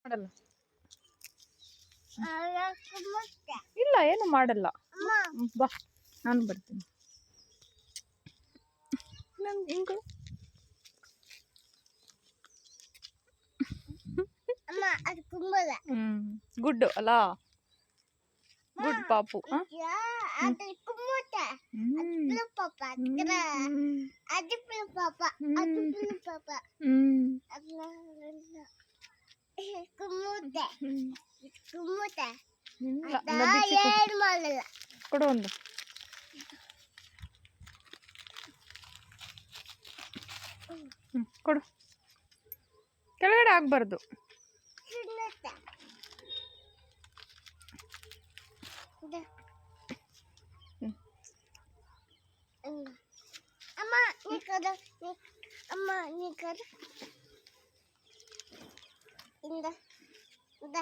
ಮಾಡಲ್ಲ. ಇಲ್ಲ, ಏನು ಮಾಡಲ್ಲ. ಬಾ, ನಾನು ಬರ್ತೀನಿ. ನಂಗೆ ಹಿಂಗೆ ಗುಡ್ ಅಲ್ಲ, ಗುಡ್ ಪಾಪು. ಕೊಡು ಒಂದು. ಕೊಡು, ಕೆಳಗಡೆ ಆಗ್ಬಾರ್ದು. ಅಮ್ಮ ನೀ ಕರ ಇಂದ